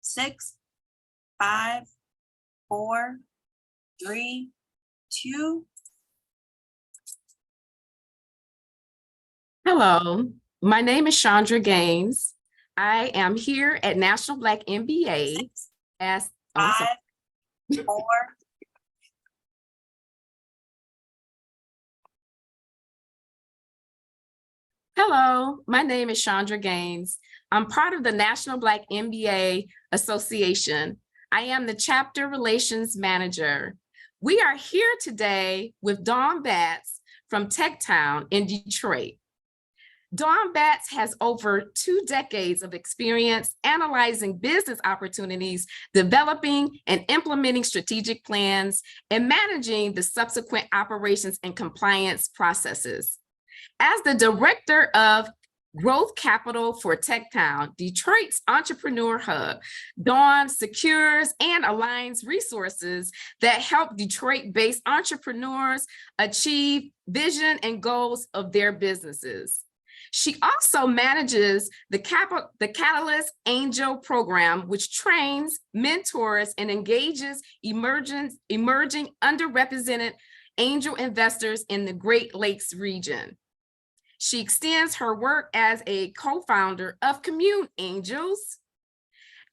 6, 5, 4, 3, 2. Hello, my name is Chandra Gaines. I am here at National Black MBA as 5, 4. Hello, my name is Chandra Gaines. I'm part of the National Black MBA Association. I am the Chapter Relations Manager. We are here today with Dawn Batts from TechTown in Detroit. Dawn Batts has over 2 decades of experience analyzing business opportunities, developing and implementing strategic plans, and managing the subsequent operations and compliance processes. As the Director of Growth Capital for TechTown, Detroit's entrepreneur hub, Dawn secures and aligns resources that help Detroit-based entrepreneurs achieve vision and goals of their businesses. She also manages the Catalyst Angel program, which trains, mentors, and engages emerging underrepresented angel investors in the Great Lakes region. She extends her work as a co-founder of Commune Angels,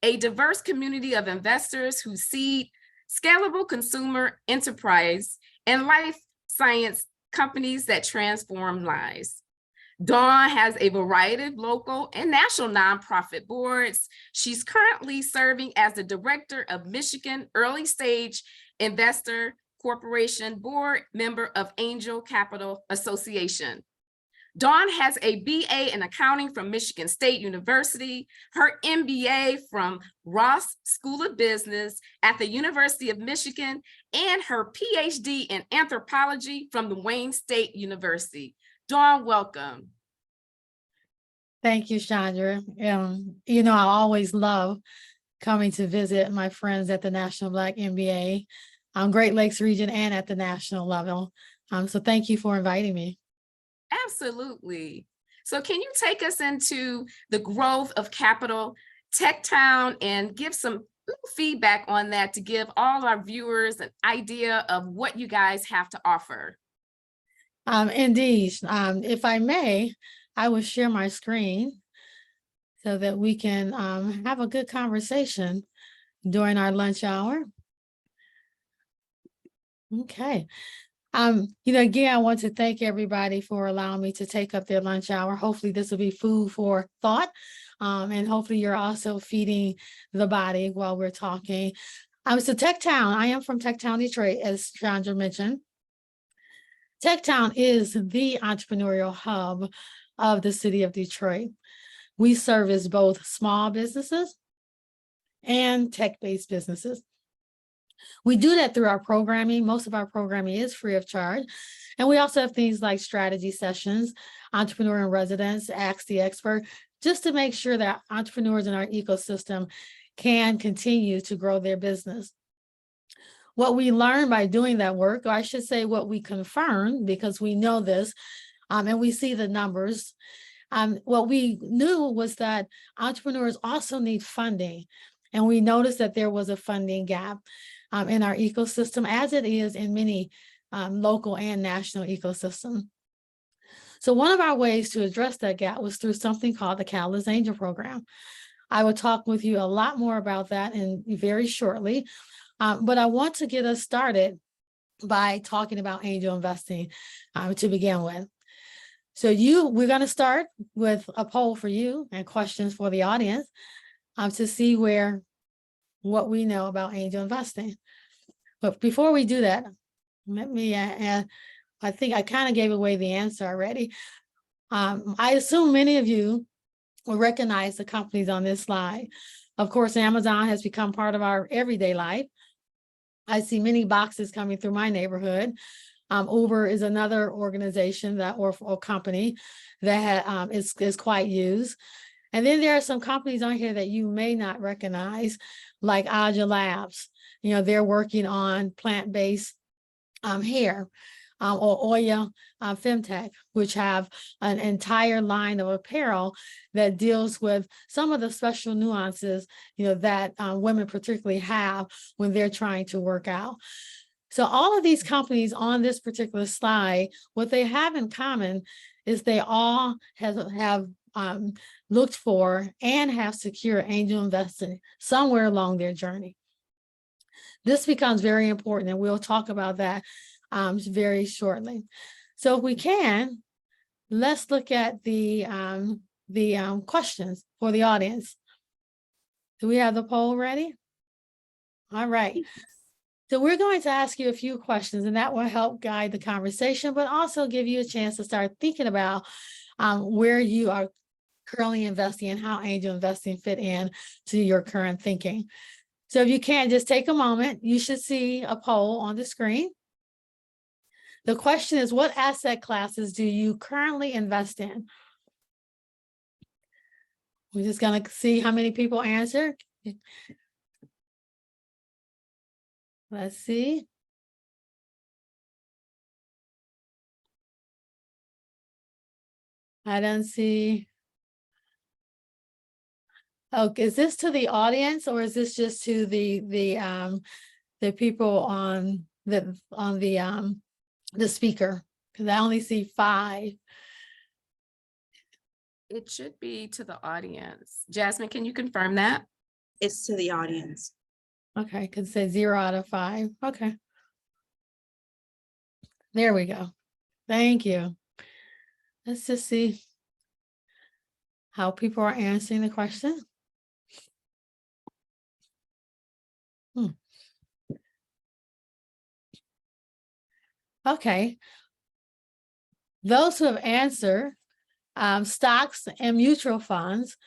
a diverse community of investors who seed scalable consumer enterprise and life science companies that transform lives. Dawn has a variety of local and national nonprofit boards. She's currently serving as the director of Michigan Early Stage Investor Corporation board member of Angel Capital Association. Dawn has a BA in accounting from Michigan State University, her MBA from Ross School of Business at the University of Michigan, and her PhD in anthropology from the Wayne State University. Dawn, welcome. Thank you, Chandra. I always love coming to visit my friends at the National Black MBA, Great Lakes region and at the national level. So thank you for inviting me. Absolutely. So can you take us into the growth of Capital TechTown and give some feedback on that to give all our viewers an idea of what you guys have to offer? Indeed. If I may, I will share my screen so that we can have a good conversation during our lunch hour. Okay. Again, I want to thank everybody for allowing me to take up their lunch hour. Hopefully this will be food for thought. And hopefully you're also feeding the body while we're talking. So TechTown, I am from TechTown Detroit, as Chandra mentioned. TechTown is the entrepreneurial hub of the city of Detroit. We service both small businesses and tech-based businesses. We do that through our programming. Most of our programming is free of charge. And we also have things like strategy sessions, entrepreneur in residence, Ask the Expert, just to make sure that entrepreneurs in our ecosystem can continue to grow their business. What we learned by doing that work, or I should say what we confirmed, because we know this, and we see the numbers, what we knew was that entrepreneurs also need funding. And we noticed that there was a funding gap in our ecosystem, as it is in many local and national ecosystems. So one of our ways to address that gap was through something called the Catalyst Angel Program. I will talk with you a lot more about that very shortly, but I want to get us started by talking about angel investing to begin with. So we're going to start with a poll for you and questions for the audience to see what we know about angel investing. But before we do that, let me I think I kind of gave away the answer already. I assume many of you will recognize the companies on this slide. Of course, Amazon has become part of our everyday life. I see many boxes coming through my neighborhood. Uber is another organization or company that is quite used. And then there are some companies on here that you may not recognize, like Aja Labs. They're working on plant-based hair. or Oya Femtech, which have an entire line of apparel that deals with some of the special nuances, that women particularly have when they're trying to work out. So all of these companies on this particular slide, what they have in common is they all have looked for and have secured angel investing somewhere along their journey. This becomes very important, and we'll talk about that very shortly. So if we can, let's look at the questions for the audience. Do we have the poll ready? All right. So we're going to ask you a few questions, and that will help guide the conversation, but also give you a chance to start thinking about where you are currently investing and how angel investing fit in to your current thinking. So if you can, just take a moment. You should see a poll on the screen. The question is, what asset classes do you currently invest in? We're just going to see how many people answer. Let's see. I don't see. Oh, is this to the audience, or is this just to the people on the speaker? Because I only see 5. It should be to the audience. Jasmine, can you confirm that? It's to the audience. Okay, because it says 0 out of 5. Okay. There we go. Thank you. Let's just see how people are answering the question. Okay. Those who have answered, stocks and mutual funds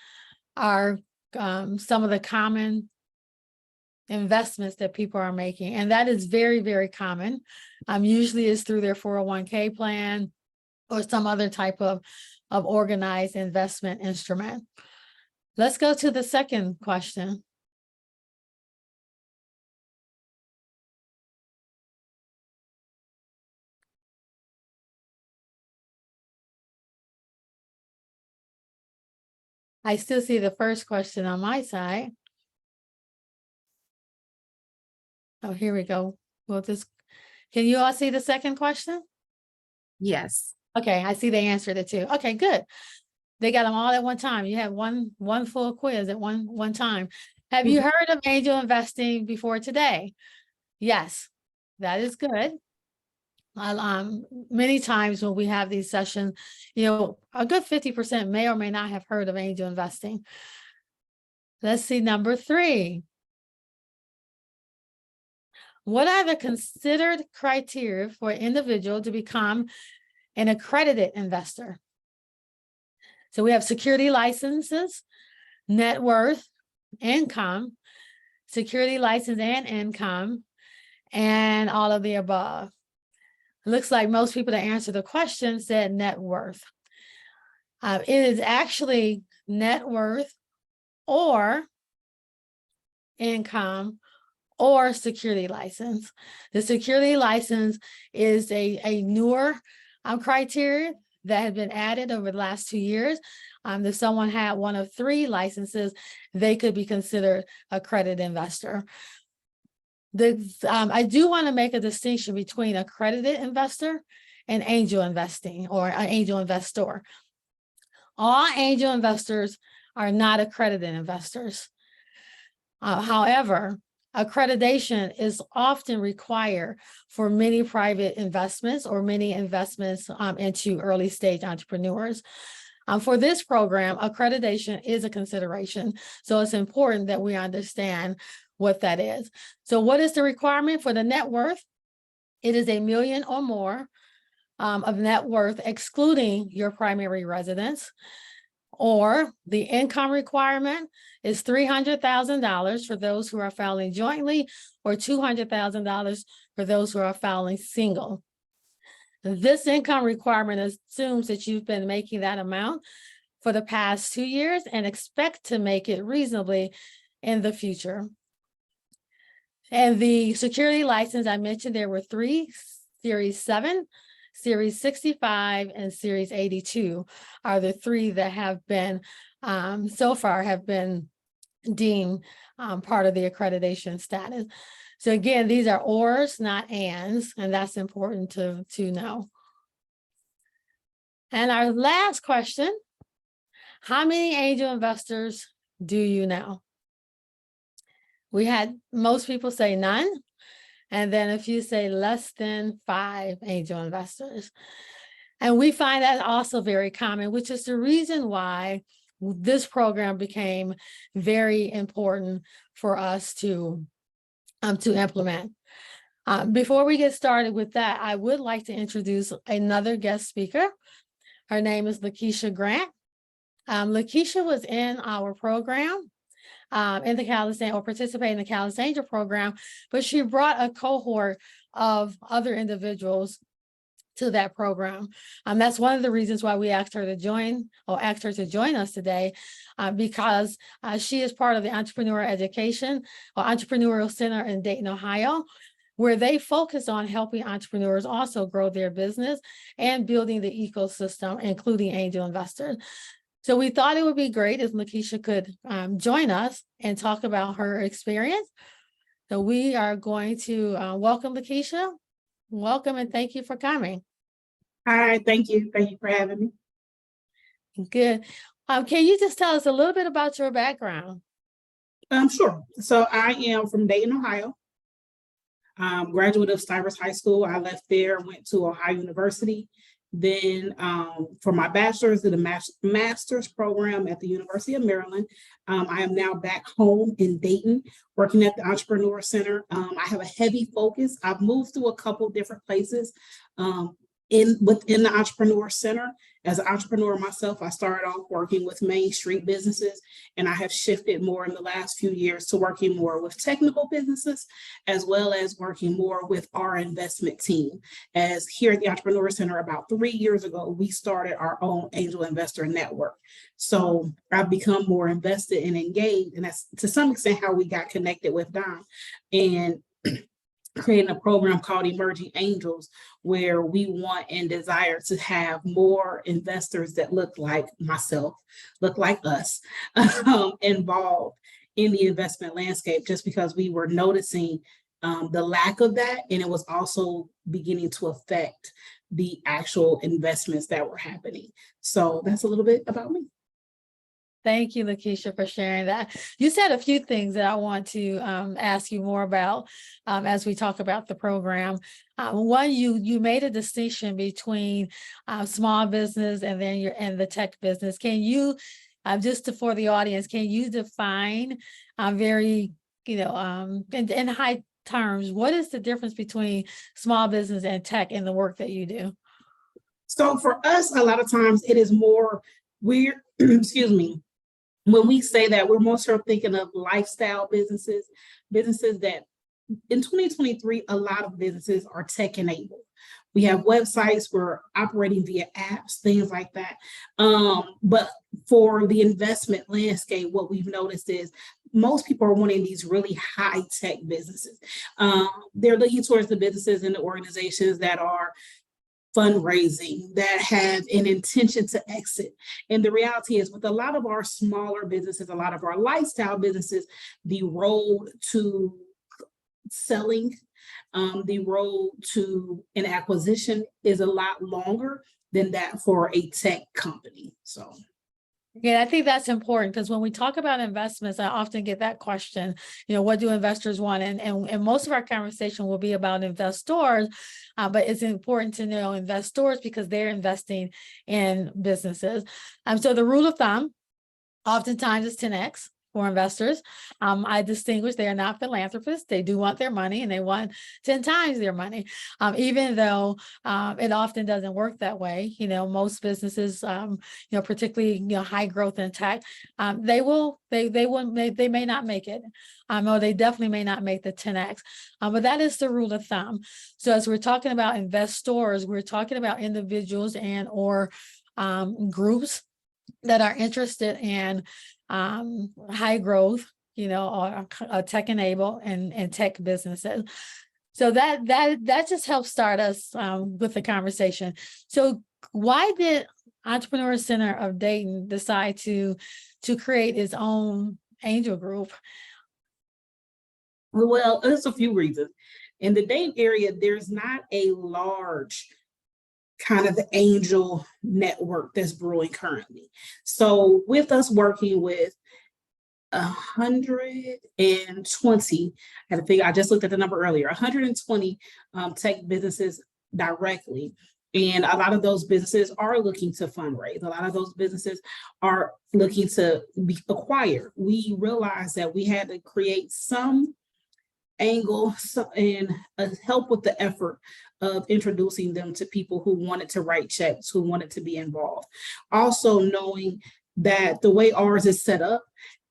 are some of the common investments that people are making. And that is very, very common. Usually it's through their 401k plan or some other type of organized investment instrument. Let's go to the second question. I still see the first question on my side. Oh, here we go. We'll just, can you all see the second question? Yes. Okay, I see they answered it too. Okay, good. They got them all at one time. You have one full quiz at one time. Have you heard of angel investing before today? Yes, that is good. Many times when we have these sessions, a good 50% may or may not have heard of angel investing. Let's see, number 3. What are the considered criteria for an individual to become an accredited investor? So we have security licenses, net worth, income, security license and income, and all of the above. It looks like most people that answered the question said net worth. It is actually net worth or income or security license. The security license is a newer criteria that has been added over the last 2 years. If someone had one of 3 licenses, they could be considered a accredited investor. I do want to make a distinction between accredited investor and angel investing or an angel investor. All angel investors are not accredited investors. However, accreditation is often required for many private investments or many investments into early stage entrepreneurs. For this program, accreditation is a consideration. So it's important that we understand what that is. So what is the requirement for the net worth? It is $1 million or more of net worth, excluding your primary residence. Or the income requirement is $300,000 for those who are filing jointly, or $200,000 for those who are filing single. This income requirement assumes that you've been making that amount for the past 2 years and expect to make it reasonably in the future. And the security license, I mentioned there were 3 Series 7, Series 65, and Series 82 are the three that have been so far have been deemed part of the accreditation status. So again, these are ors, not ands, and that's important to know. And our last question, how many angel investors do you know? We had most people say none, and then a few say less than 5 angel investors. And we find that also very common, which is the reason why this program became very important for us to implement. Before we get started with that, I would like to introduce another guest speaker. Her name is Lakeisha Grant. Lakeisha was in our program in the Calisthenics, or participated in the Calisthenics program, but she brought a cohort of other individuals to that program. That's one of the reasons why we asked her to join us today, because she is part of the Entrepreneur Education or Entrepreneurial Center in Dayton, Ohio, where they focus on helping entrepreneurs also grow their business and building the ecosystem, including angel investors. So we thought it would be great if Lakeisha could join us and talk about her experience. So we are going to welcome Lakeisha. Welcome and thank you for coming. Hi, thank you. Thank you for having me. Good. Can you just tell us a little bit about your background? Sure. So I am from Dayton, Ohio. Graduate of Stivers High School. I left there, went to Ohio University. Then for my bachelor's, did a master's program at the University of Maryland. I am now back home in Dayton, working at the Entrepreneur Center. I have a heavy focus. I've moved through a couple different places within the Entrepreneur Center. As an entrepreneur myself, I started off working with Main Street businesses, and I have shifted more in the last few years to working more with technical businesses, as well as working more with our investment team. As here at the Entrepreneur Center, about 3 years ago, we started our own angel investor network. So I've become more invested and engaged, and that's to some extent how we got connected with Don. And creating a program called Emerging Angels, where we want and desire to have more investors that look like myself, look like us, involved in the investment landscape, just because we were noticing the lack of that, and it was also beginning to affect the actual investments that were happening. So that's a little bit about me. Thank you, Lakeisha, for sharing that. You said a few things that I want to ask you more about as we talk about the program. One, you made a distinction between small business and then the tech business. Can you, for the audience, can you define very, in high terms, what is the difference between small business and tech in the work that you do? So for us, a lot of times it is more weird, excuse me, when we say that, we're more sort of thinking of lifestyle businesses that in 2023, a lot of businesses are tech enabled. We have websites, we're operating via apps, things like that. But for the investment landscape, what we've noticed is most people are wanting these really high tech businesses. They're looking towards the businesses and the organizations that are fundraising, that have an intention to exit. And the reality is, with a lot of our smaller businesses, a lot of our lifestyle businesses, the road to selling, the road to an acquisition is a lot longer than that for a tech company. So yeah, I think that's important, because when we talk about investments, I often get that question, what do investors want? And most of our conversation will be about investors, but it's important to know investors because they're investing in businesses. So the rule of thumb oftentimes is 10x for investors. I distinguish, they are not philanthropists. They do want their money, and they want 10 times their money, even though it often doesn't work that way. Most businesses, particularly high growth in tech, they may not make it, or they definitely may not make the 10x. But that is the rule of thumb. So as we're talking about investors, we're talking about individuals and or groups that are interested in high growth, or tech enabled and tech businesses. So that just helps start us with the conversation. So why did Entrepreneur Center of Dayton decide to create its own angel group? Well, there's a few reasons. In the Dayton area, there's not a large kind of the angel network that's brewing currently. So with us working with 120, I think I just looked at the number earlier, 120 tech businesses directly. And a lot of those businesses are looking to fundraise. A lot of those businesses are looking to acquire. We realized that we had to create some angle and help with the effort of introducing them to people who wanted to write checks, who wanted to be involved. Also knowing that the way ours is set up,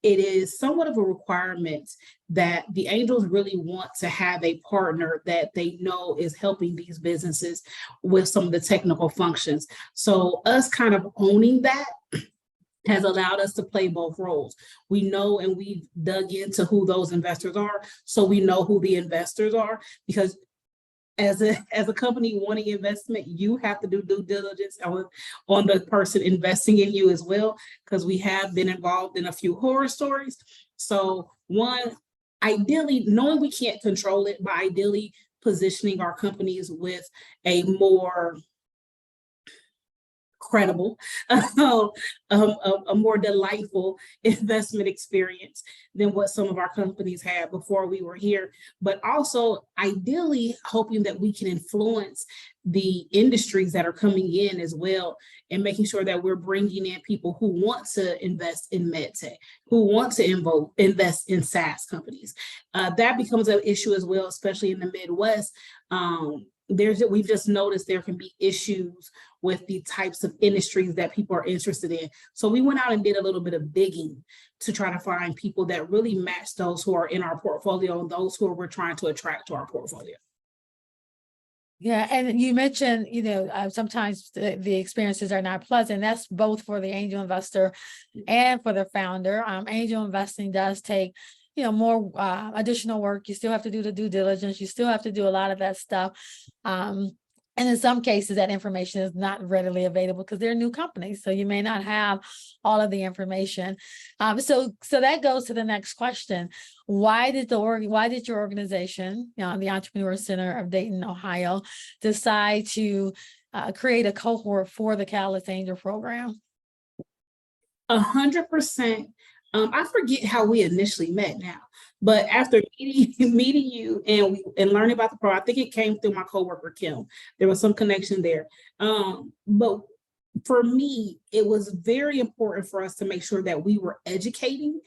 it is somewhat of a requirement that the angels really want to have a partner that they know is helping these businesses with some of the technical functions. So us kind of owning that has allowed us to play both roles. We know and we've dug into who those investors are, so we know who the investors are, because as a company wanting investment, you have to do due diligence on the person investing in you as well, because we have been involved in a few horror stories. So one, ideally, knowing we can't control it, but ideally positioning our companies with a more credible, a more delightful investment experience than what some of our companies had before we were here, but also ideally hoping that we can influence the industries that are coming in as well, and making sure that we're bringing in people who want to invest in medtech, who want to invest in SaaS companies. That becomes an issue as well, especially in the Midwest. We've just noticed there can be issues with the types of industries that people are interested in. So we went out and did a little bit of digging to try to find people that really match those who are in our portfolio and those who we're trying to attract to our portfolio. Yeah, and you mentioned, sometimes the experiences are not pleasant. That's both for the angel investor and for the founder. Angel investing does take more additional work. You still have to do the due diligence. You still have to do a lot of that stuff. And in some cases, that information is not readily available because they're new companies. So you may not have all of the information. So that goes to the next question. Why did your organization, the Entrepreneur Center of Dayton, Ohio, decide to create a cohort for the Catalyst Angel program? 100%. I forget how we initially met now, but after meeting you and learning about the program, I think it came through my coworker, Kim. There was some connection there. But for me, it was very important for us to make sure that we were educating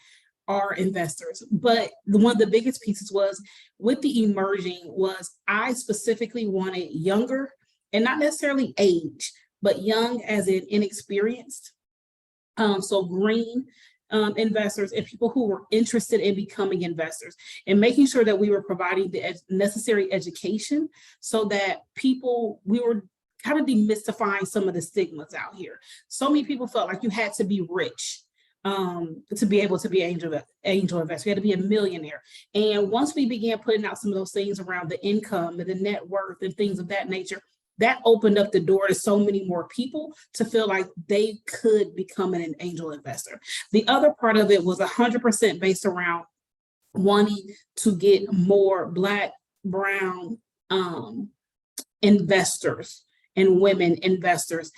our investors. But one of the biggest pieces was with the emerging was I specifically wanted younger, and not necessarily age, but young as in inexperienced. So green investors and people who were interested in becoming investors, and making sure that we were providing the necessary education so that we were kind of demystifying some of the stigmas out here. So many people felt like you had to be rich to be able to be angel investor. You had to be a millionaire. And once we began putting out some of those things around the income and the net worth and things of that nature, that opened up the door to so many more people to feel like they could become an angel investor. The other part of it was 100% based around wanting to get more Black, brown investors and women investors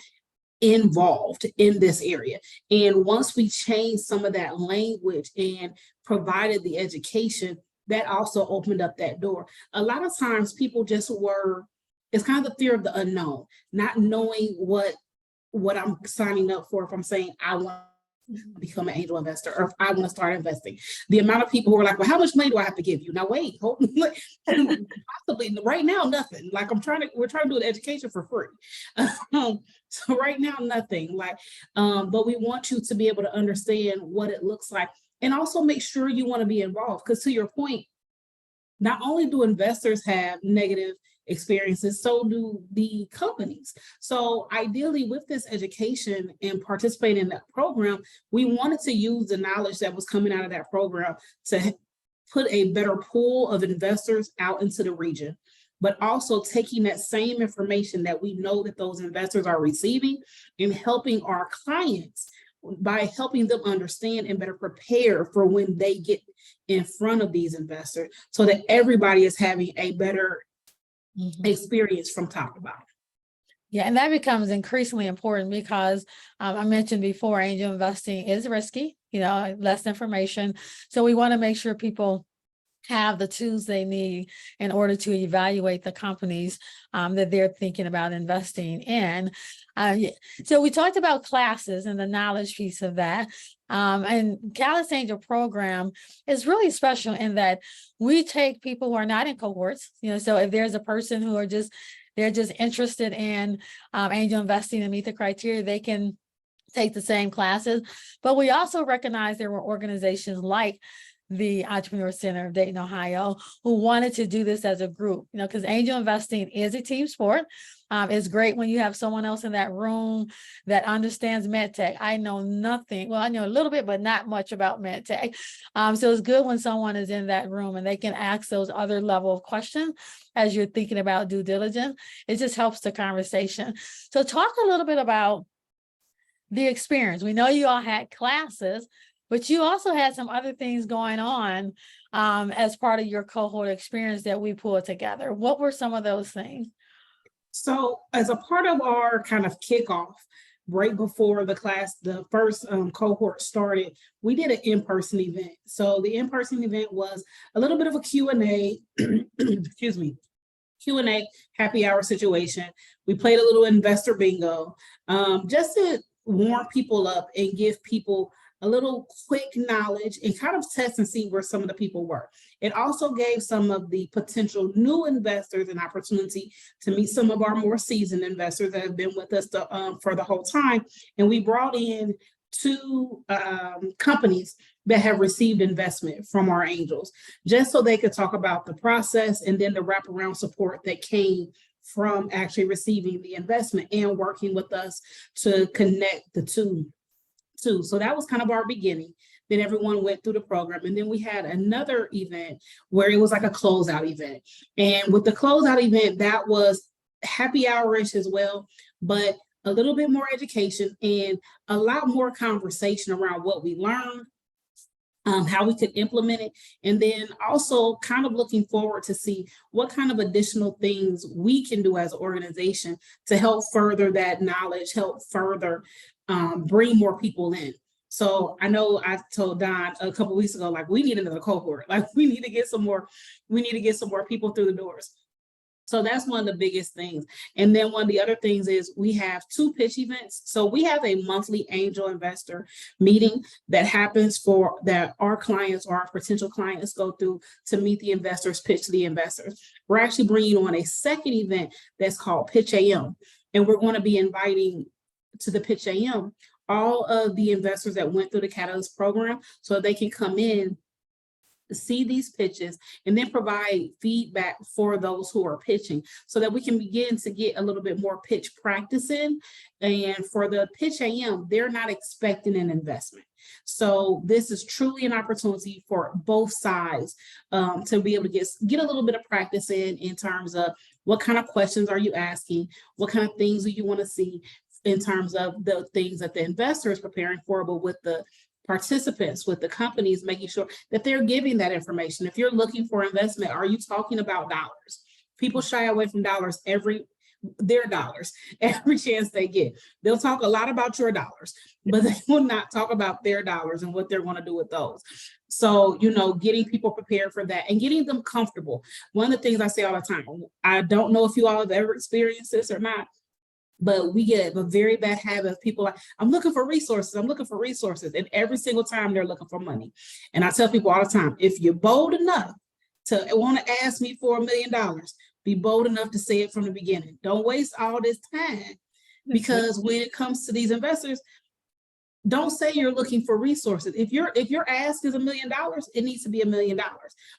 involved in this area. And once we changed some of that language and provided the education, that also opened up that door. A lot of times people just it's kind of the fear of the unknown, not knowing what I'm signing up for if I'm saying I want to become an angel investor or if I want to start investing. The amount of people who are like, well, how much money do I have to give you? Now, wait, hold on. Possibly right now, nothing. Like we're trying to do an education for free. So right now, nothing. But we want you to be able to understand what it looks like, and also make sure you want to be involved. Because to your point, not only do investors have negative experiences, so do the companies. So ideally with this education and participating in that program, we wanted to use the knowledge that was coming out of that program to put a better pool of investors out into the region. but also taking that same information that we know that those investors are receiving and helping our clients by helping them understand and better prepare for when they get in front of these investors so that everybody is having a better experience from top to bottom. Yeah, and that becomes increasingly important because I mentioned before, angel investing is risky, less information. So we want to make sure people have the tools they need in order to evaluate the companies that they're thinking about investing in. So we talked about classes and the knowledge piece of that. And Callus Angel program is really special in that we take people who are not in cohorts, so if there's a person who they're just interested in angel investing and meet the criteria, they can take the same classes. But we also recognize there were organizations like the Entrepreneur Center of Dayton, Ohio, who wanted to do this as a group, because angel investing is a team sport. It's great when you have someone else in that room that understands medtech. I know nothing. Well, I know a little bit, but not much about medtech. So it's good when someone is in that room and they can ask those other level of questions as you're thinking about due diligence. It just helps the conversation. So talk a little bit about the experience. We know you all had classes, but you also had some other things going on as part of your cohort experience that we pulled together. What were some of those things? So as a part of our kind of kickoff, right before the class, the first cohort started, we did an in-person event. So the in-person event was a little bit of a Q&A, excuse me, Q&A happy hour situation. We played a little investor bingo just to warm people up and give people a little quick knowledge and kind of test and see where some of the people were. It also gave some of the potential new investors an opportunity to meet some of our more seasoned investors that have been with us for the whole time. And we brought in 2 companies that have received investment from our angels, just so they could talk about the process and then the wraparound support that came from actually receiving the investment and working with us to connect the two. So that was kind of our beginning. Then everyone went through the program. And then we had another event where it was like a closeout event. And with the closeout event, that was happy hour-ish as well, but a little bit more education and a lot more conversation around what we learned, how we could implement it, and then also kind of looking forward to see what kind of additional things we can do as an organization to help further that knowledge, help further bring more people in. So I know I told Don a couple of weeks ago, like, we need another cohort, like we need to get some more people through the doors. So that's one of the biggest things. And then one of the other things is we have 2 pitch events. So we have a monthly angel investor meeting that happens that our clients or our potential clients go through to meet the investors, pitch to the investors. We're actually bringing on a second event that's called Pitch AM. And we're going to be inviting to the Pitch AM all of the investors that went through the Catalyst program so they can come in, see these pitches, and then provide feedback for those who are pitching so that we can begin to get a little bit more pitch practice in. And for the Pitch AM, they're not expecting an investment. So this is truly an opportunity for both sides to be able to get a little bit of practice in terms of what kind of questions are you asking, what kind of things do you want to see in terms of the things that the investor is preparing for, but with the participants, with the companies, making sure that they're giving that information. If you're looking for investment, are you talking about dollars? People shy away from dollars every chance they get. They'll talk a lot about your dollars, but they will not talk about their dollars and what they're going to do with those. So, getting people prepared for that and getting them comfortable. One of the things I say all the time, I don't know if you all have ever experienced this or not, but we get a very bad habit of people like, I'm looking for resources. And every single time they're looking for money. And I tell people all the time, if you're bold enough to want to ask me for $1 million, be bold enough to say it from the beginning. Don't waste all this time, because when it comes to these investors, don't say you're looking for resources. If your ask is $1 million, it needs to be $1 million.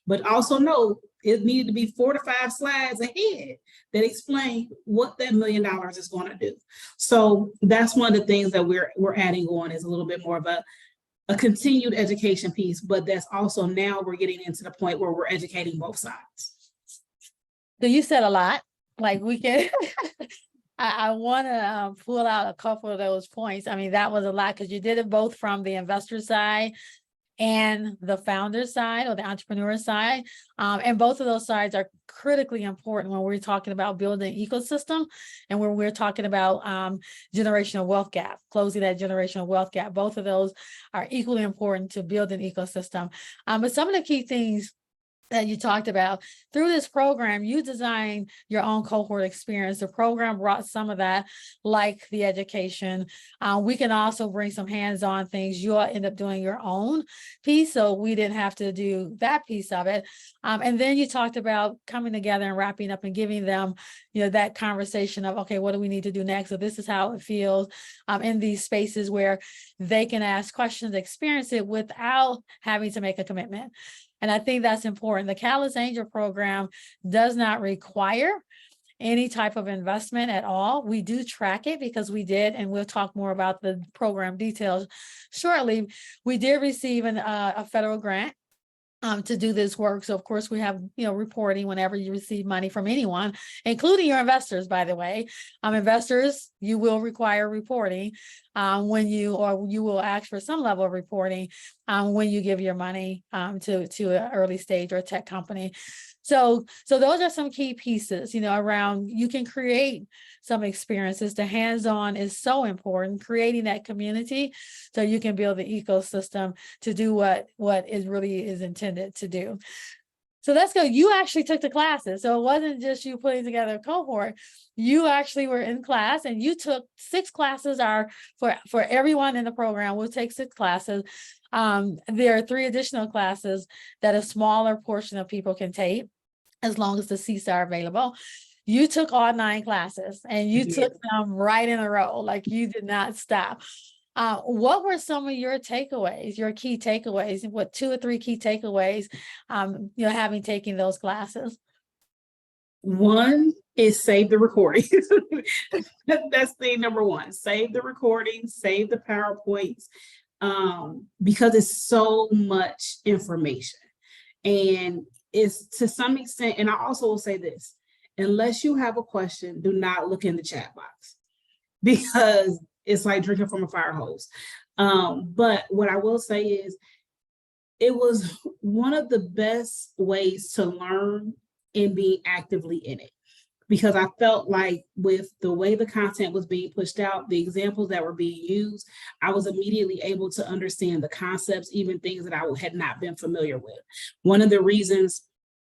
But also know it needed to be 4 to 5 slides ahead that explain what that $1 million is going to do. So that's one of the things that we're adding on, is a little bit more of a continued education piece, but that's also now we're getting into the point where we're educating both sides. So you said a lot, like we can, I want to pull out a couple of those points. I mean, that was a lot because you did it both from the investor side and the founder side or the entrepreneur side. And both of those sides are critically important when we're talking about building an ecosystem and when we're talking about generational wealth gap, closing that generational wealth gap. Both of those are equally important to build an ecosystem. But some of the key things that you talked about through this program, you designed your own cohort experience. The program brought some of that, like the education. We can also bring some hands-on things. You'll end up doing your own piece, so we didn't have to do that piece of it. And then you talked about coming together and wrapping up and giving them, that conversation of, okay, what do we need to do next? So this is how it feels in these spaces where they can ask questions, experience it without having to make a commitment. And I think that's important. The Catalyst Angel program does not require any type of investment at all. We do track it because we did, and we'll talk more about the program details shortly. We did receive a federal grant to do this work. So of course we have, reporting whenever you receive money from anyone, including your investors, by the way. Investors, you will require reporting when you will ask for some level of reporting when you give your money to an early stage or a tech company. So those are some key pieces, around you can create some experiences. The hands-on is so important, creating that community so you can build the ecosystem to do what it really is intended to do. So let's go. You actually took the classes. So it wasn't just you putting together a cohort. You actually were in class and you took 6 classes for everyone in the program. We'll take 6 classes. There are 3 additional classes that a smaller portion of people can take as long as the seats are available. You took all 9 classes and you took them right in a row, like you did not stop. What were some of your takeaways, your key takeaways? What 2 or 3 key takeaways, having taken those classes? One is save the recording. That's thing number 1. Save the recording, save the PowerPoints, because it's so much information. And it's to some extent, and I also will say this, unless you have a question, do not look in the chat box because it's like drinking from a fire hose. But what I will say is it was one of the best ways to learn and be actively in it, because I felt like with the way the content was being pushed out, the examples that were being used, I was immediately able to understand the concepts, even things that I had not been familiar with. One of the reasons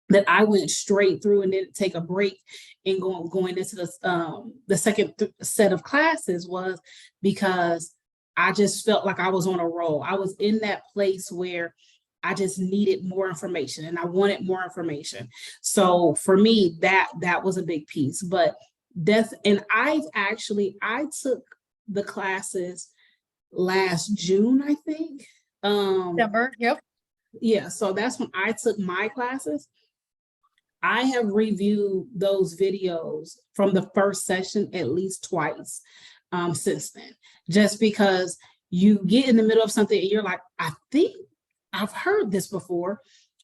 that I went straight through and didn't take a break and going into the second set of classes was because I just felt like I was on a roll. I was in that place where I just needed more information and I wanted more information. So for me, that was a big piece. But I took the classes last June, I think. December, yep. Yeah, so that's when I took my classes. I have reviewed those videos from the first session at least twice since then, just because you get in the middle of something and you're like, I think I've heard this before.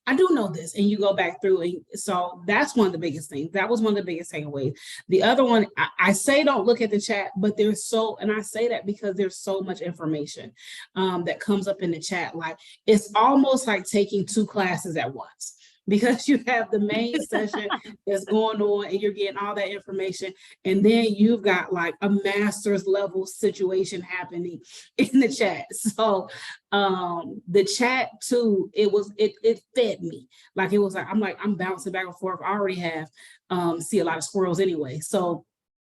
I do know this. And you go back through. And so that's one of the biggest things. That was one of the biggest takeaways. The other one, I say don't look at the chat, but and I say that because there's so much information that comes up in the chat. Like it's almost like taking 2 classes at once, because you have the main session that's going on and you're getting all that information. And then you've got like a master's level situation happening in the chat. So the chat too, it fed me. Like it was like, I'm bouncing back and forth. I already have see a lot of squirrels anyway. So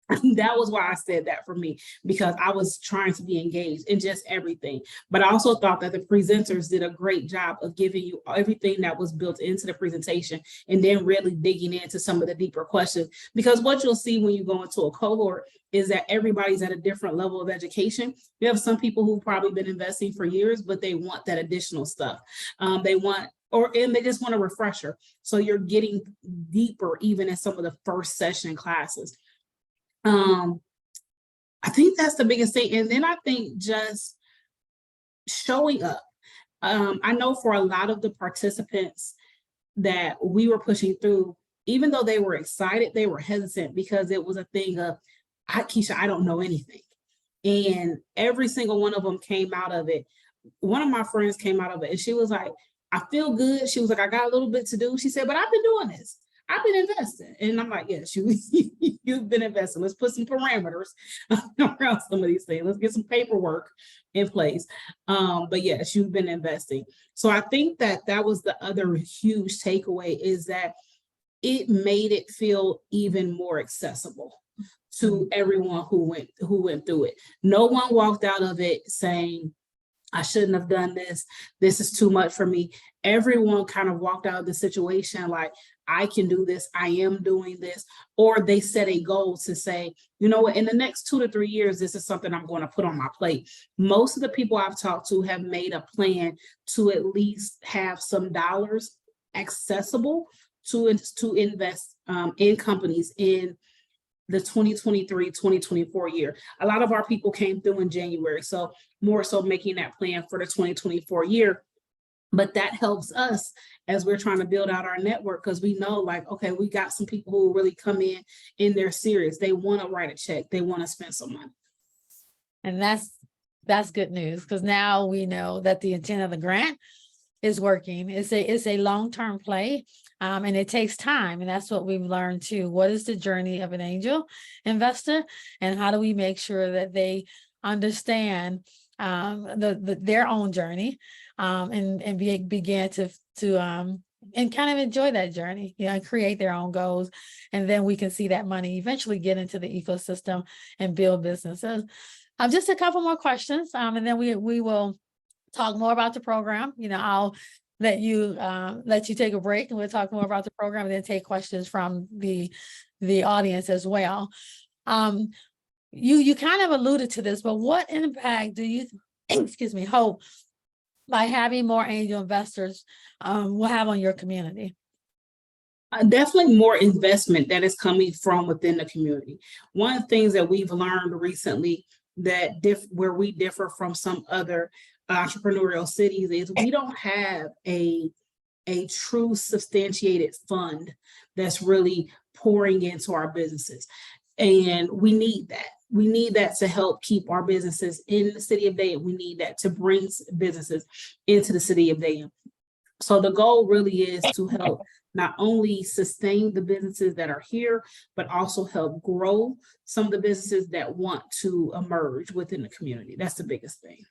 that was why I said that for me, because I was trying to be engaged in just everything. But I also thought that the presenters did a great job of giving you everything that was built into the presentation and then really digging into some of the deeper questions. Because what you'll see when you go into a cohort is that everybody's at a different level of education. You have some people who've probably been investing for years, but they want that additional stuff. And they just want a refresher. So you're getting deeper even in some of the first session classes. I think that's the biggest thing. And then I think just showing up. I know for a lot of the participants that we were pushing through, even though they were excited, they were hesitant because it was a thing of, Keisha, I don't know anything. And every single one of them came out of it. One of my friends came out of it and she was like, I feel good. She was like, I got a little bit to do. She said, but I've been doing this. I've been investing. And I'm like, yes, you've been investing. Let's put some parameters around some of these things. Let's get some paperwork in place. But yes, you've been investing. So I think that was the other huge takeaway, is that it made it feel even more accessible to everyone who went through it. No one walked out of it saying, I shouldn't have done this. This is too much for me. Everyone kind of walked out of the situation like, I can do this. I am doing this. Or they set a goal to say, you know what, in the next 2 to 3 years, this is something I'm going to put on my plate. Most of the people I've talked to have made a plan to at least have some dollars accessible to invest in companies in the 2023-2024 year. A lot of our people came through in January, so more so making that plan for the 2024 year. But that helps us as we're trying to build out our network, because we know, like, okay, we got some people who really come in they're serious. They want to write a check. They want to spend some money. And that's good news, because now we know that the intent of the grant is working. It's a long-term play, and it takes time. And that's what we've learned too. What is the journey of an angel investor, and how do we make sure that they understand their own journey, and begin to and kind of enjoy that journey, and create their own goals. And then we can see that money eventually get into the ecosystem and build businesses. Just a couple more questions, and then we will talk more about the program. I'll let you take a break, and we'll talk more about the program, and then take questions from the audience as well. You kind of alluded to this, but what impact do you hope by having more angel investors will have on your community? Definitely more investment that is coming from within the community. One of the things that we've learned recently where we differ from some other entrepreneurial cities is we don't have a true substantiated fund that's really pouring into our businesses. And we need that. We need that to help keep our businesses in the city of Dayton. We need that to bring businesses into the city of Dayton. So the goal really is to help not only sustain the businesses that are here, but also help grow some of the businesses that want to emerge within the community. That's the biggest thing.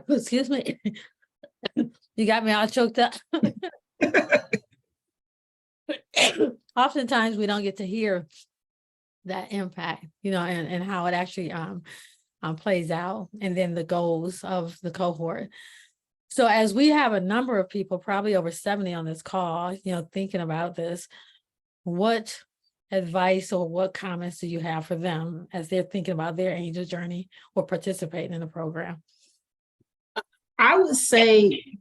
Excuse me. You got me all choked up. Oftentimes we don't get to hear that impact, and how it actually plays out, and then the goals of the cohort. So as we have a number of people, probably over 70 on this call, thinking about this, what advice or what comments do you have for them as they're thinking about their angel journey or participating in the program? I would say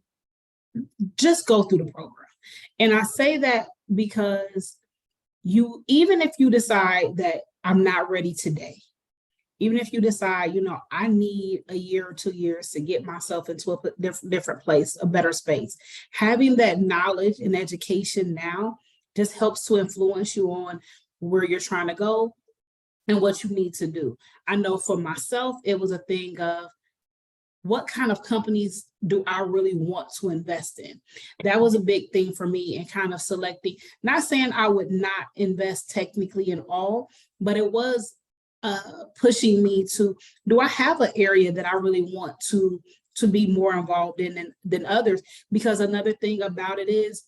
just go through the program. And I say that because even if you decide that I'm not ready today, even if you decide, I need a year or 2 years to get myself into a different place, a better space, having that knowledge and education now just helps to influence you on where you're trying to go and what you need to do. I know for myself, it was a thing of, what kind of companies do I really want to invest in? That was a big thing for me, and kind of selecting, not saying I would not invest technically in all, but it was pushing me to, do I have an area that I really want to be more involved in than others? Because another thing about it is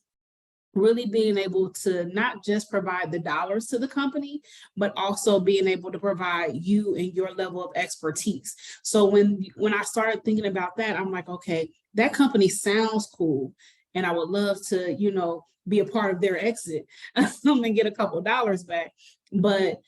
really being able to not just provide the dollars to the company, but also being able to provide you and your level of expertise. So when I started thinking about that, I'm like, okay, that company sounds cool, and I would love to, be a part of their exit and get a couple of dollars back. But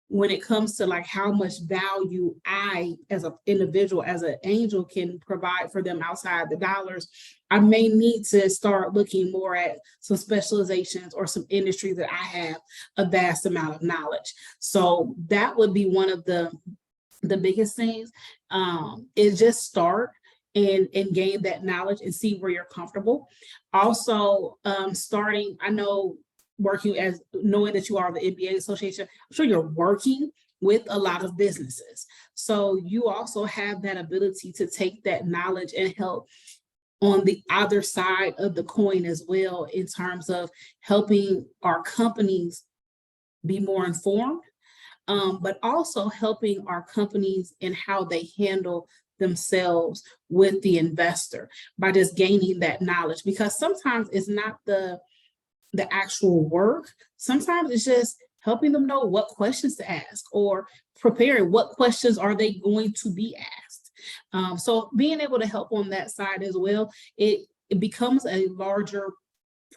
when it comes to like how much value I, as an individual, as an angel, can provide for them outside the dollars, I may need to start looking more at some specializations or some industries that I have a vast amount of knowledge. So that would be one of the biggest things, is just start. and gain that knowledge and see where you're comfortable. Also, starting, I know working as knowing that you are the MBA Association, I'm sure you're working with a lot of businesses. So you also have that ability to take that knowledge and help on the other side of the coin as well, in terms of helping our companies be more informed, but also helping our companies in how they handle themselves with the investor by just gaining that knowledge. Because sometimes it's not the actual work. Sometimes it's just helping them know what questions to ask, or preparing what questions are they going to be asked. So being able to help on that side as well, it becomes a larger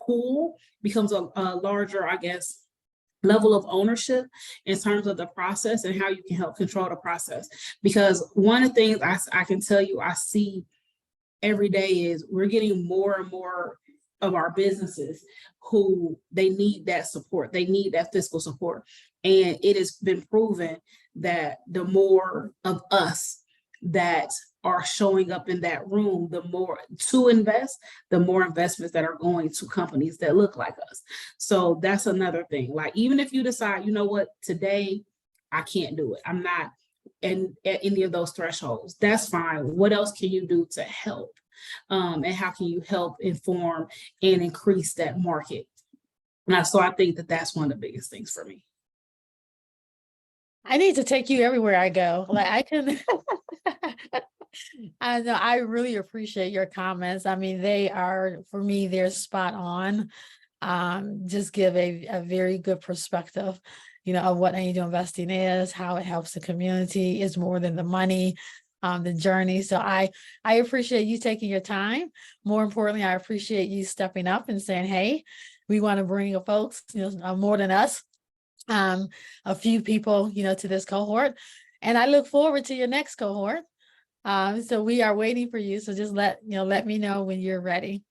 pool, becomes a larger, I guess, level of ownership in terms of the process and how you can help control the process. Because one of the things I can tell you I see every day is we're getting more and more of our businesses who they need that support. They need that fiscal support. And it has been proven that the more of us that are showing up in that room, the more to invest, the more investments that are going to companies that look like us. So that's another thing. Like, even if you decide, you know what, today I can't do it, I'm not at any of those thresholds, that's fine. What else can you do to help? And how can you help inform and increase that market? So I think that that's one of the biggest things for me. I need to take you everywhere I go. Like, I can, I know, I really appreciate your comments. I mean, they are, for me, they're spot on. Just give a very good perspective, of what angel investing is, how it helps the community. Is more than the money, the journey. So I appreciate you taking your time. More importantly, I appreciate you stepping up and saying, hey, we want to bring folks, more than us, a few people, to this cohort. And I look forward to your next cohort. So we are waiting for you. So just let me know when you're ready.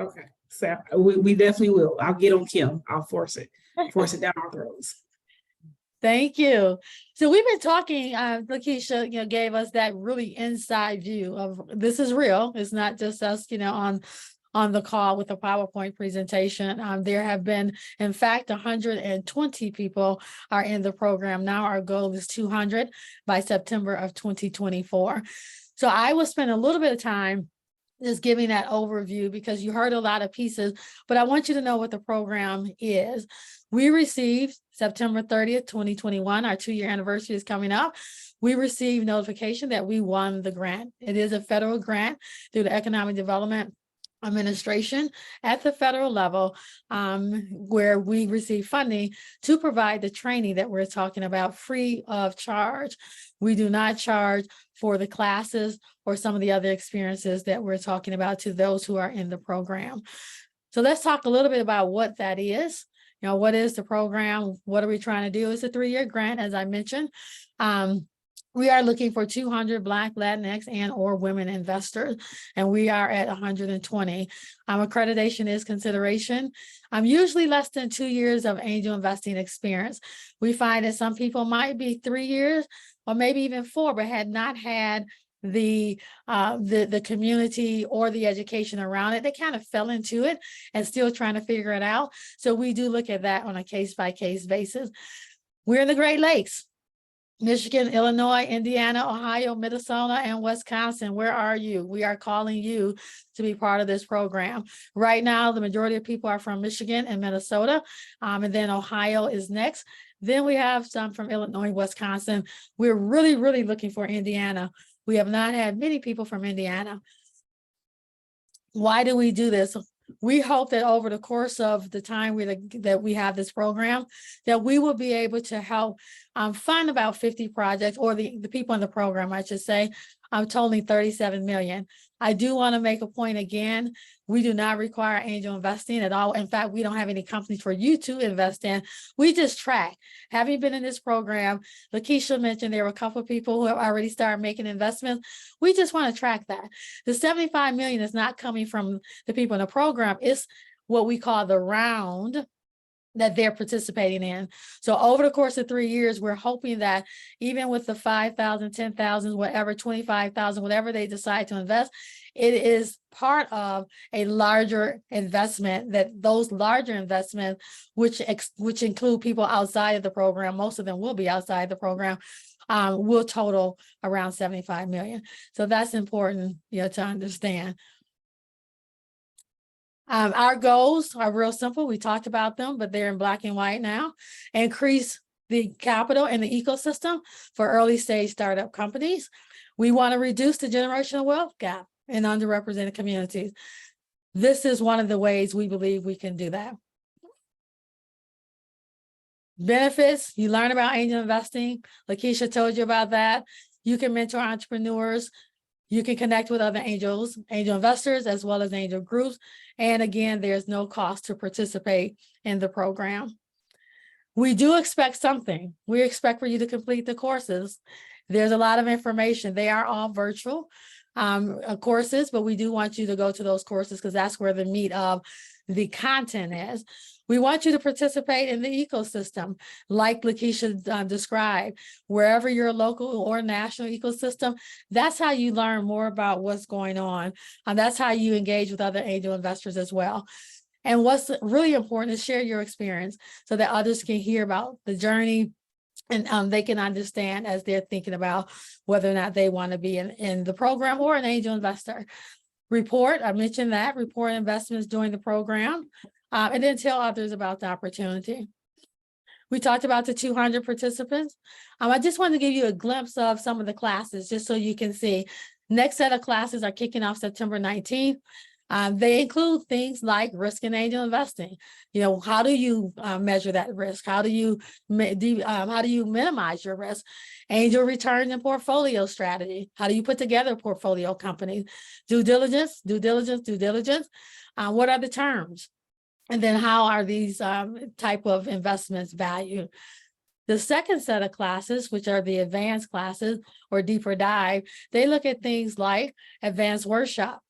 Okay. So we definitely will. I'll get on Kim. I'll force it down our throats. Thank you. So we've been talking, Lakeisha, gave us that really inside view of this is real. It's not just us, on the call with a PowerPoint presentation. There have been, in fact, 120 people are in the program now. Our goal is 200 by September of 2024. So I will spend a little bit of time just giving that overview, because you heard a lot of pieces, but I want you to know what the program is. We received September 30th, 2021, our 2-year anniversary is coming up. We received notification that we won the grant. It is a federal grant through the Economic Development Administration at the federal level, where we receive funding to provide the training that we're talking about free of charge. We do not charge for the classes or some of the other experiences that we're talking about to those who are in the program. So let's talk a little bit about what that is. What is the program? What are we trying to do? It's a 3-year grant, as I mentioned. We are looking for 200 Black, Latinx, and or women investors, and we are at 120. Accreditation is consideration. Usually less than 2 years of angel investing experience. We find that some people might be 3 years or maybe even 4, but had not had the community or the education around it. They kind of fell into it and still trying to figure it out. So we do look at that on a case-by-case basis. We're in the Great Lakes. Michigan, Illinois, Indiana, Ohio, Minnesota, and Wisconsin. Where are you? We are calling you to be part of this program. Right now, the majority of people are from Michigan and Minnesota, and then Ohio is next. Then we have some from Illinois, Wisconsin. We're really, really looking for Indiana. We have not had many people from Indiana. Why do we do this? We hope that over the course of the time that we have this program, that we will be able to help fund about 50 projects, or the people in the program, I should say, totaling $37 million. I do want to make a point again. We do not require angel investing at all. In fact, we don't have any companies for you to invest in. We just track. Having been in this program, Lakeisha mentioned there were a couple of people who have already started making investments. We just want to track that. The $75 million is not coming from the people in the program. It's what we call the round that they're participating in. So over the course of 3 years, we're hoping that even with the 5,000, 10,000, whatever, 25,000, whatever they decide to invest, it is part of a larger investment, that those larger investments, which include people outside of the program, most of them will be outside the program, will total around 75 million. So that's important, to understand. Our goals are real simple. We talked about them, but they're in black and white now. Increase the capital in the ecosystem for early stage startup companies. We want to reduce the generational wealth gap in underrepresented communities. This is one of the ways we believe we can do that. Benefits, you learn about angel investing. Lakeisha told you about that. You can mentor entrepreneurs. You can connect with other angel investors, as well as angel groups. And again, there's no cost to participate in the program. We do expect something. We expect for you to complete the courses. There's a lot of information. They are all virtual courses, but we do want you to go to those courses because that's where the meat of the content is. We want you to participate in the ecosystem, like Lakeisha described. Wherever your local or national ecosystem, that's how you learn more about what's going on. And that's how you engage with other angel investors as well. And what's really important is share your experience so that others can hear about the journey, and they can understand as they're thinking about whether or not they want to be in the program or an angel investor. Report, I mentioned that, report investments during the program. And then tell others about the opportunity. We talked about the 200 participants. I just wanted to give you a glimpse of some of the classes, just so you can see. Next set of classes are kicking off September 19th. They include things like risk and angel investing. How do you measure that risk? How do you minimize your risk? Angel return and portfolio strategy. How do you put together portfolio companies? Due diligence. What are the terms? And then how are these type of investments valued? The second set of classes, which are the advanced classes or deeper dive, they look at things like advanced workshop,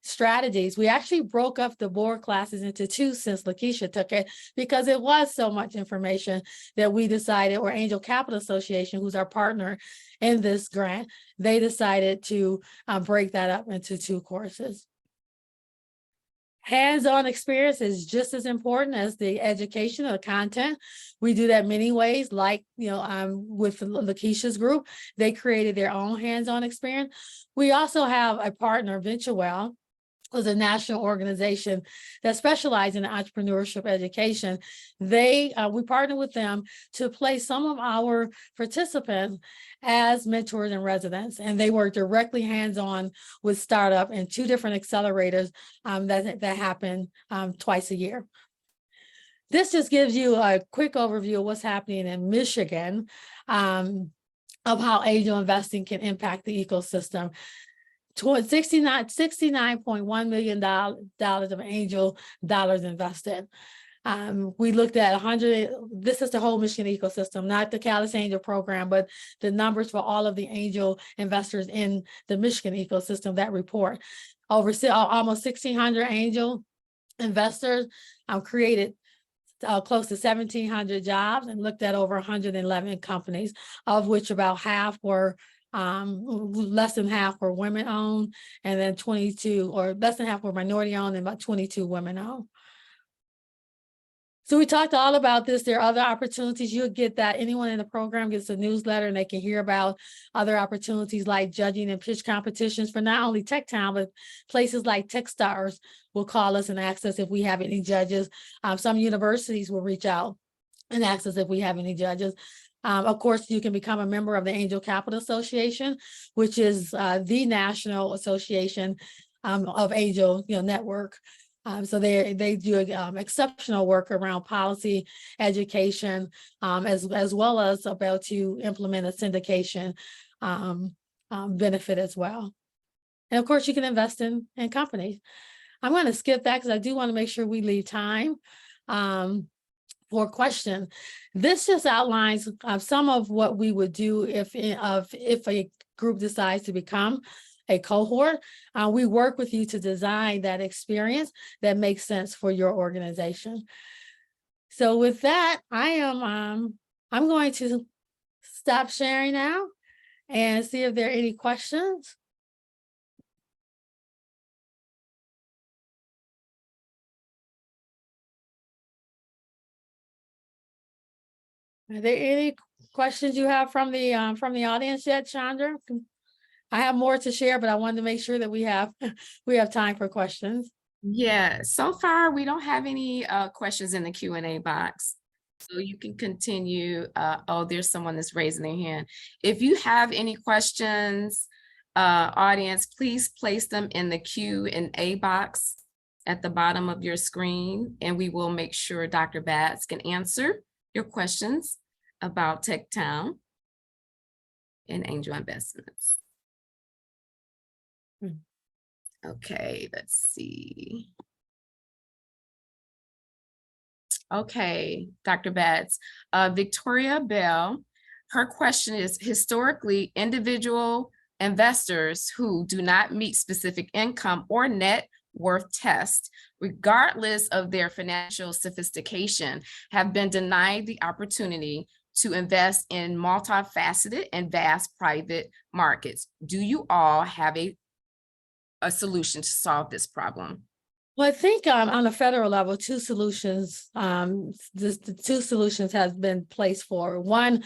strategies. We actually broke up the board classes into two since Lakeisha took it, because it was so much information that we decided, or Angel Capital Association, who's our partner in this grant, they decided to break that up into two courses. Hands-on experience is just as important as the education or the content. We do that many ways, like, with Lakeisha's group, they created their own hands-on experience. We also have a partner, VentureWell, was a national organization that specializes in entrepreneurship education. We partner with them to place some of our participants as mentors and residents, and they work directly hands-on with startup and two different accelerators that happen twice a year. This just gives you a quick overview of what's happening in Michigan, of how angel investing can impact the ecosystem. Towards $69.1 million of angel dollars invested. We looked at 100, this is the whole Michigan ecosystem, not the Callis Angel program, but the numbers for all of the angel investors in the Michigan ecosystem that report. Almost 1,600 angel investors created close to 1,700 jobs and looked at over 111 companies, of which about half were less than half were women owned, and then 22, or less than half were minority owned, and about 22 women owned. So we talked all about this. There are other opportunities. You'll get that. Anyone in the program gets a newsletter, and they can hear about other opportunities like judging and pitch competitions for not only TechTown, but places like TechStars will call us and ask us if we have any judges. Some universities will reach out and ask us if we have any judges. Of course, you can become a member of the Angel Capital Association, which is the national association of angel network. So they do exceptional work around policy, education, as well as about to implement a syndication benefit as well. And of course, you can invest in companies. I'm going to skip that because I do want to make sure we leave time for questions. This just outlines some of what we would do if a group decides to become a cohort. We work with you to design that experience that makes sense for your organization. So with that, I'm going to stop sharing now and see if there are any questions. Are there any questions you have from the audience yet, Chandra? I have more to share, but I wanted to make sure that we have time for questions. Yeah, so far we don't have any questions in the Q&A box. So you can continue. Oh, there's someone that's raising their hand. If you have any questions, audience, please place them in the Q&A box at the bottom of your screen, and we will make sure Dr. Batts can answer your questions about TechTown and angel investments. Okay, let's see. Okay, Dr. Batts, Victoria Bell, her question is, historically, individual investors who do not meet specific income or net worth tests, regardless of their financial sophistication, have been denied the opportunity to invest in multifaceted and vast private markets. Do you all have a solution to solve this problem? Well, I think on a federal level, two solutions, the two solutions have been placed forward. One,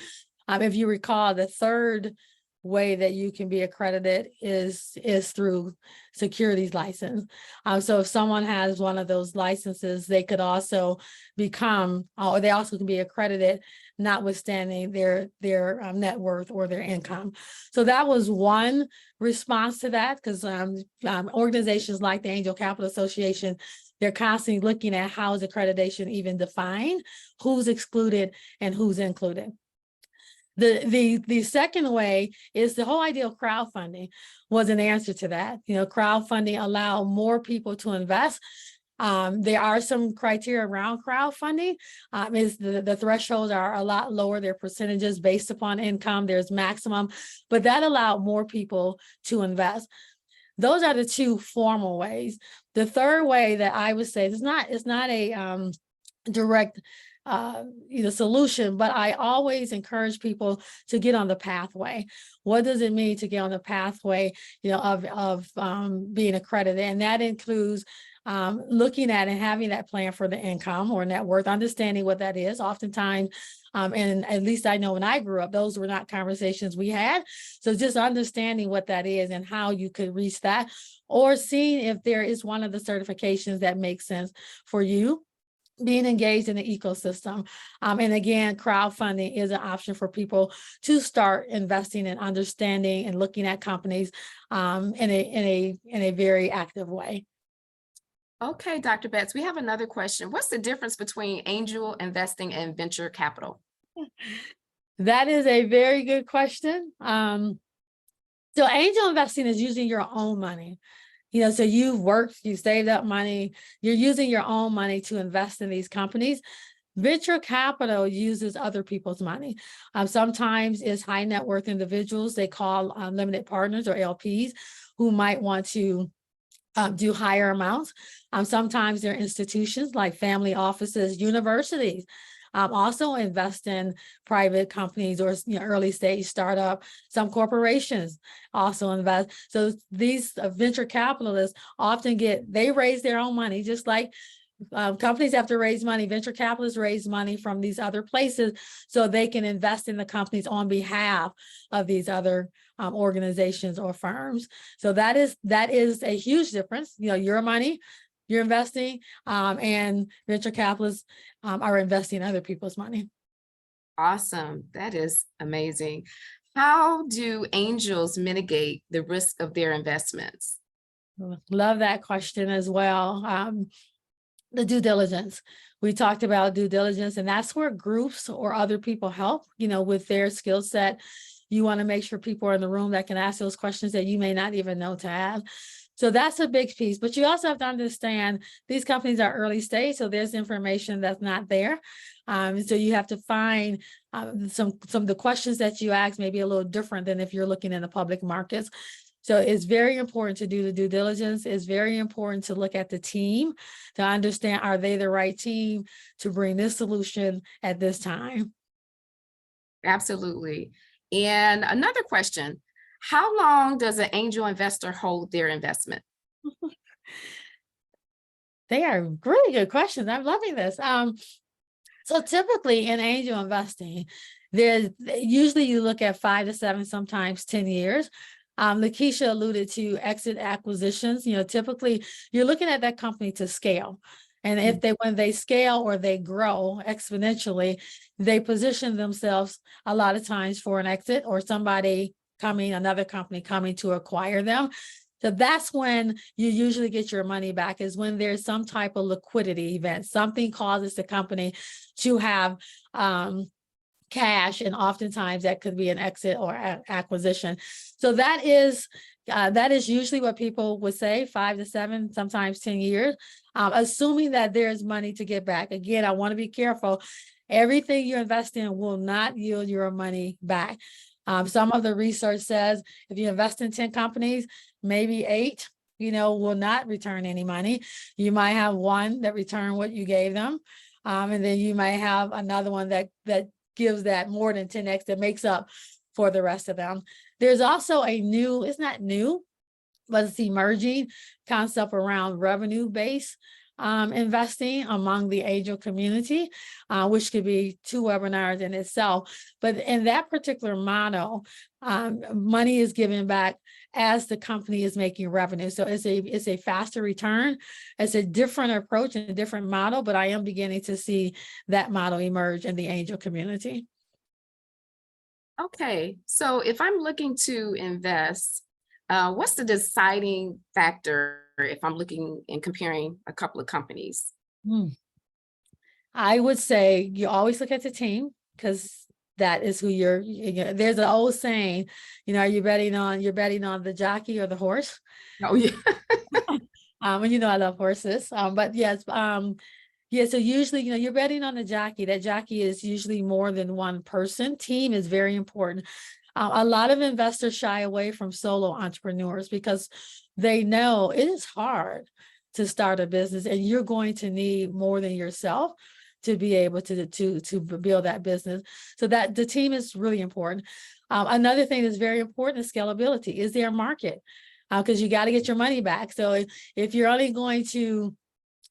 if you recall, the third way that you can be accredited is through securities license. So if someone has one of those licenses, they could also become, or they also can be accredited, notwithstanding their net worth or their income. So that was one response to that, because organizations like the Angel Capital Association, they're constantly looking at how is accreditation even defined, who's excluded and who's included. The second way is the whole idea of crowdfunding was an answer to that. You know, crowdfunding allow more people to invest. There are some criteria around crowdfunding. Is the thresholds are a lot lower. Their percentages based upon income. There's maximum, but that allowed more people to invest. Those are the two formal ways. The third way that I would say, it's not a direct solution, but I always encourage people to get on the pathway. What does it mean to get on the pathway, of being accredited? And that includes looking at and having that plan for the income or net worth, understanding what that is. Oftentimes, and at least I know when I grew up, those were not conversations we had. So just understanding what that is and how you could reach that, or seeing if there is one of the certifications that makes sense for you. Being engaged in the ecosystem. And again, crowdfunding is an option for people to start investing and understanding and looking at companies in a very active way. Okay, Dr. Batts, we have another question. What's the difference between angel investing and venture capital? That is a very good question. So angel investing is using your own money. So you've worked, you saved up money, you're using your own money to invest in these companies. Venture capital uses other people's money. Sometimes it's high net worth individuals they call limited partners or LPs who might want to do higher amounts. Sometimes they're institutions like family offices, universities. Also invest in private companies or early stage startup. Some corporations also invest. So these venture capitalists often they raise their own money, just like companies have to raise money. Venture capitalists raise money from these other places so they can invest in the companies on behalf of these other organizations or firms. So that is a huge difference. Your money you're investing, and venture capitalists are investing other people's money. Awesome. That is amazing. How do angels mitigate the risk of their investments? Love that question as well. The due diligence. We talked about due diligence, and that's where groups or other people help, with their skill set. You want to make sure people are in the room that can ask those questions that you may not even know to have. So that's a big piece, but you also have to understand these companies are early stage, so there's information that's not there. So you have to find some of the questions that you ask may be a little different than if you're looking in the public markets. So it's very important to do the due diligence. It's very important to look at the team to understand, are they the right team to bring this solution at this time? Absolutely. And another question, how long does an angel investor hold their investment? They are really good questions. I'm loving this. So typically in angel investing, there's usually you look at 5 to 7, sometimes 10 years. Lakeisha alluded to exit acquisitions. Typically you're looking at that company to scale. And if when they scale or they grow exponentially, they position themselves a lot of times for an exit or another company coming to acquire them. So that's when you usually get your money back, is when there's some type of liquidity event. Something causes the company to have cash, and oftentimes that could be an exit or acquisition. So that is usually what people would say, 5 to 7, sometimes 10 years, assuming that there's money to get back. Again, I want to be careful. Everything you invest in will not yield your money back. Some of the research says if you invest in 10 companies, maybe 8, will not return any money. You might have 1 that return what you gave them. And then you might have another one that gives that more than 10x, that makes up for the rest of them. There's also it's not new, but it's emerging concept around revenue-based investing among the angel community, which could be 2 webinars in itself. But in that particular model, money is given back as the company is making revenue. So it's a faster return. It's a different approach and a different model, but I am beginning to see that model emerge in the angel community. Okay, so if I'm looking to invest, what's the deciding factor if I'm looking and comparing a couple of companies? I would say you always look at the team, because that is who there's an old saying, you're betting on the jockey or the horse. Oh, yeah. And I love horses. But yes, yeah, so usually, you're betting on the jockey. That jockey is usually more than one person. Team is very important. A lot of investors shy away from solo entrepreneurs because they know it is hard to start a business, and you're going to need more than yourself to be able to build that business. So that the team is really important. Another thing that's very important is scalability. Is there a market? Because you got to get your money back. So if you're only going to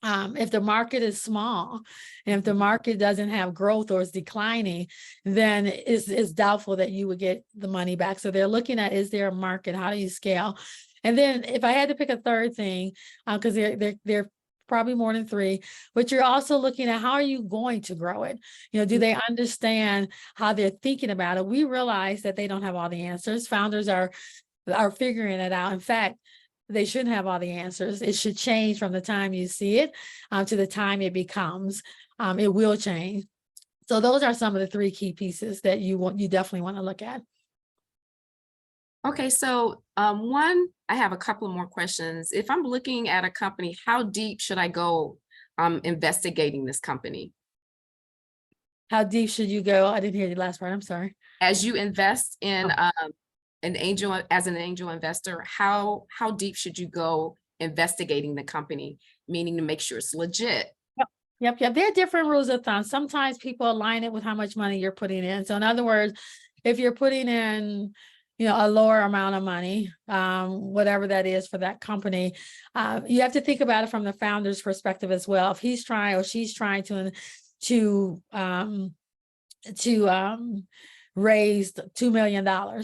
if the market is small, and if the market doesn't have growth or is declining, then it's doubtful that you would get the money back. So they're looking at, is there a market? How do you scale? And then if I had to pick a third thing, because they're probably more than 3, but you're also looking at, how are you going to grow it? Do they understand how they're thinking about it? We realize that they don't have all the answers. Founders are figuring it out. In fact, they shouldn't have all the answers. It should change from the time you see it to the time it becomes. It will change. So those are some of the 3 key pieces that you definitely want to look at. Okay, so I have a couple more questions. If I'm looking at a company, how deep should I go investigating this company? How deep should you go? I didn't hear the last part. I'm sorry. As you invest in an angel investor, how deep should you go investigating the company, meaning to make sure it's legit? Yep. There are different rules of thumb. Sometimes people align it with how much money you're putting in. So in other words, if you're putting in, a lower amount of money, whatever that is for that company, you have to think about it from the founder's perspective as well. If he's trying or she's trying to raise $2 million,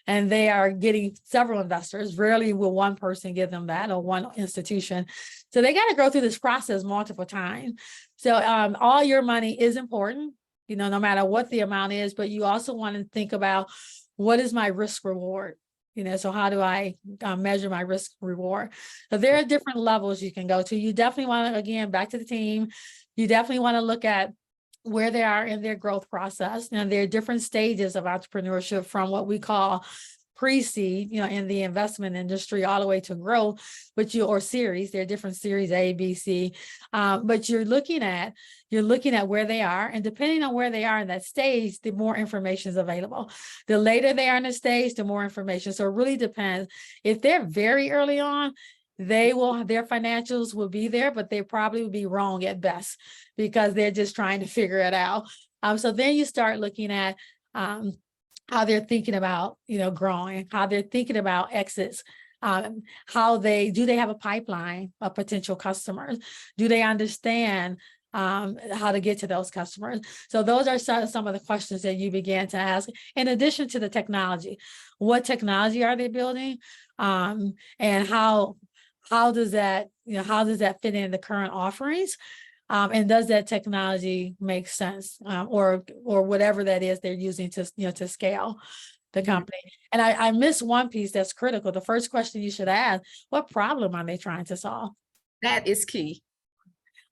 and they are getting several investors. Rarely will one person give them that, or one institution. So they got to go through this process multiple times. So all your money is important, no matter what the amount is, but you also want to think about, what is my risk reward? So how do I measure my risk reward? So there are different levels you can go to. You definitely want to, again, back to the team, you definitely want to look at where they are in their growth process. And there are different stages of entrepreneurship, from what we call pre-seed, in the investment industry all the way to growth, or series, there are different series, A, B, C, but you're looking at where they are, and depending on where they are in that stage, the more information is available. The later they are in the stage, the more information. So it really depends. If they're very early on, their financials will be there, but they probably will be wrong at best because they're just trying to figure it out. So then you start looking at how they're thinking about, growing, how they're thinking about exits, do they have a pipeline of potential customers? Do they understand how to get to those customers? So those are some of the questions that you began to ask, in addition to the technology. What technology are they building? And how does that fit in the current offerings? And does that technology make sense, or whatever that is they're using to scale the company? And I missed one piece that's critical. The first question you should ask: what problem are they trying to solve? That is key.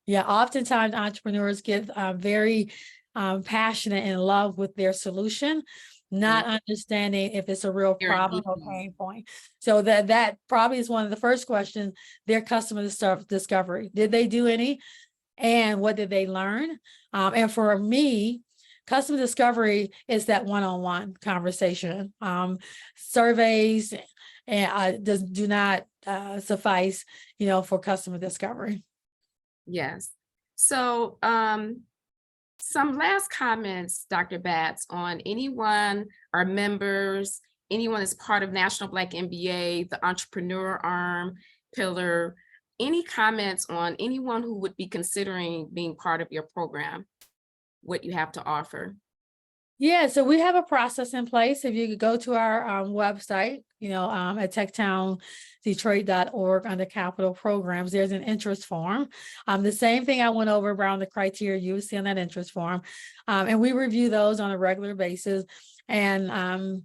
Yeah, oftentimes entrepreneurs get very passionate and in love with their solution, not understanding if it's a real problem or pain point. So that probably is one of the first questions. Their customer discovery. Did they do any? And what did they learn? And for me, customer discovery is that one-on-one conversation. Surveys do not suffice, for customer discovery. Yes. So some last comments, Dr. Batts, on anyone, our members, anyone that's part of National Black MBA, the entrepreneur arm, pillar. Any comments on anyone who would be considering being part of your program, what you have to offer? Yeah, so we have a process in place. If you could go to our website, at TechTownDetroit.org under capital programs, there's an interest form. The same thing I went over around the criteria you would see on that interest form. And we review those on a regular basis. And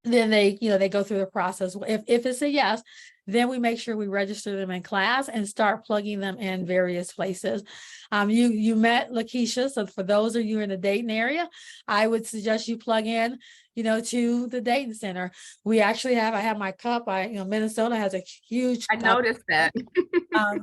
then they go through the process. If it's a yes, then we make sure we register them in class and start plugging them in various places. You met Lakeisha, so for those of you in the Dayton area, I would suggest you plug in, to the Dayton Center. I have my cup. Minnesota has a huge I cup. noticed that.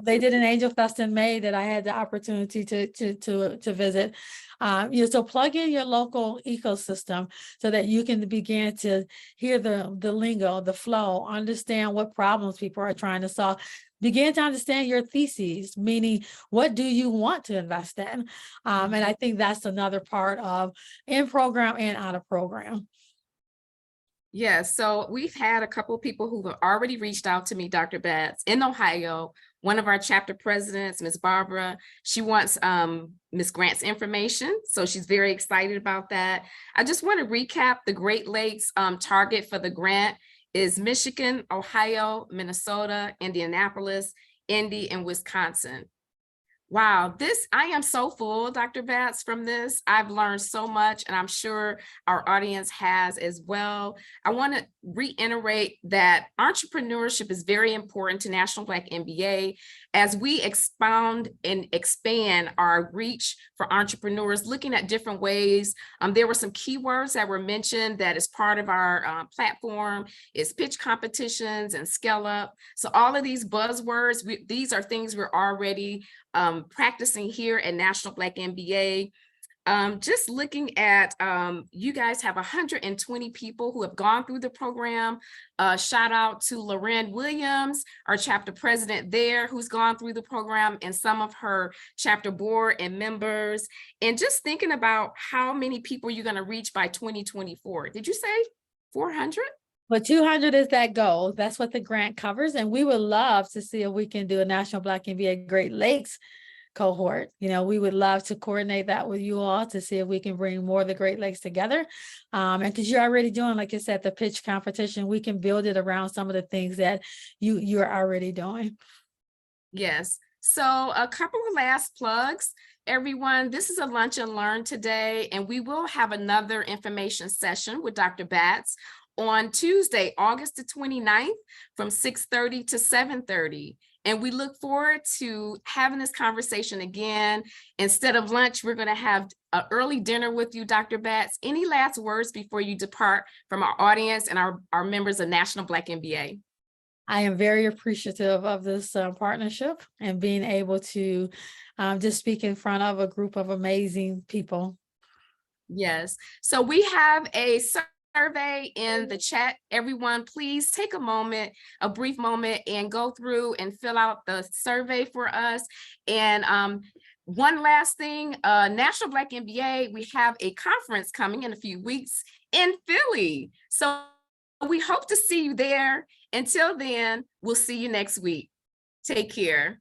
They did an Angel Fest in May that I had the opportunity to visit. So plug in your local ecosystem so that you can begin to hear the lingo, the flow, understand what problems people are trying to solve. Begin to understand your theses, meaning what do you want to invest in? And I think that's another part of in program and out of program. Yeah, so we've had a couple of people who have already reached out to me, Dr. Batts, in Ohio. One of our chapter presidents, Ms. Barbara, she wants Ms. Grant's information. So she's very excited about that. I just want to recap the Great Lakes target for the grant is Michigan, Ohio, Minnesota, Indianapolis, Indy, and Wisconsin. Wow, I am so full, Dr. Batts, from this. I've learned so much, and I'm sure our audience has as well. I want to reiterate that entrepreneurship is very important to National Black MBA as we expound and expand our reach for entrepreneurs, looking at different ways. There were some keywords that were mentioned that is part of our platform is pitch competitions and scale up. So all of these buzzwords, these are things we're already practicing here at National Black MBA. Just looking at, you guys have 120 people who have gone through the program. Shout out to Loren Williams, our chapter president there, who's gone through the program, and some of her chapter board and members. And just thinking about how many people you're going to reach by 2024. Did you say 400? But 200 is that goal. That's what the grant covers. And we would love to see if we can do a National Black MBA Great Lakes cohort. We would love to coordinate that with you all to see if we can bring more of the Great Lakes together. And because you're already doing, like you said, the pitch competition, we can build it around some of the things that you're already doing. Yes. So a couple of last plugs. Everyone, this is a lunch and learn today, and we will have another information session with Dr. Batts on Tuesday, August the 29th from 6:30 to 7:30. And we look forward to having this conversation again. Instead of lunch, we're going to have an early dinner with you, Dr. Batts. Any last words before you depart from our audience and our members of National Black MBA? I am very appreciative of this partnership and being able to just speak in front of a group of amazing people. Yes. So we have a survey in the chat. Everyone, please take a brief moment and go through and fill out the survey for us. And one last thing, National Black MBA, we have a conference coming in a few weeks in Philly. So we hope to see you there. Until then, we'll see you next week. Take care.